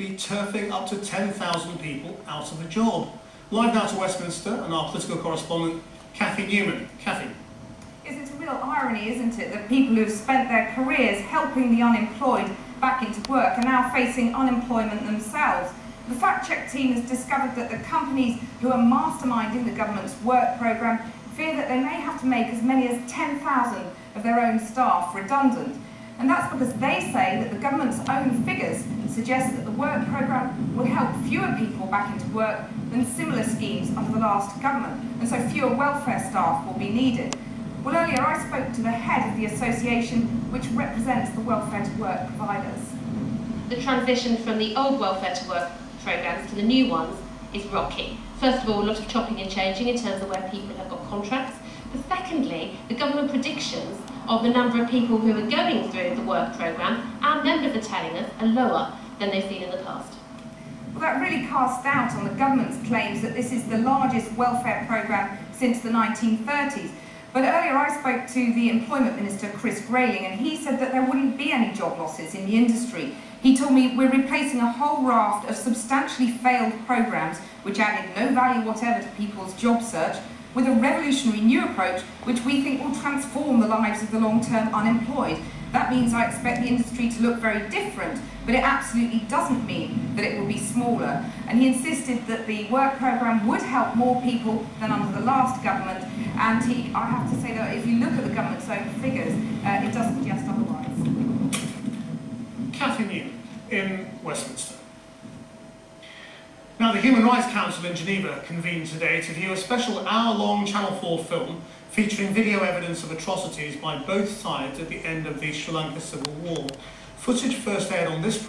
be turfing up to 10,000 people out of a job. Live now to Westminster and our political correspondent, Cathy Newman. Cathy. Yes, it's a real irony, isn't it, that people who have spent their careers helping the unemployed back into work are now facing unemployment themselves. The fact-check team has discovered that the companies who are masterminding the government's work programme fear that they may have to make as many as 10,000 of their own staff redundant. And that's because they say that the government's own figures suggest that the work programme will help fewer people back into work than similar schemes under the last government, and so fewer welfare staff will be needed. Well, earlier I spoke to the head of the association which represents the welfare to work providers. The transition from the old welfare to work programmes to the new ones is rocky. First of all, a lot of chopping and changing in terms of where people have got contracts, but secondly, the government predictions of the number of people who are going through the work programme, our members are telling us, are lower than they've seen in the past. Well, that really casts doubt on the government's claims that this is the largest welfare programme since the 1930s. But earlier I spoke to the Employment Minister, Chris Grayling, and he said that there wouldn't be any job losses in the industry. He told me we're replacing a whole raft of substantially failed programmes which added no value whatever to people's job search, with a revolutionary new approach which we think will transform the lives of the long-term unemployed. That means I expect the industry to look very different, but it absolutely doesn't mean that it will be smaller. And he insisted that the work programme would help more people than under the last government, and I have to say that if you look at the government's own figures, it does suggest otherwise. Cathy Newman in Westminster. Now, the Human Rights Council in Geneva convened today to view a special hour-long Channel 4 film featuring video evidence of atrocities by both sides at the end of the Sri Lanka Civil War. Footage first aired on this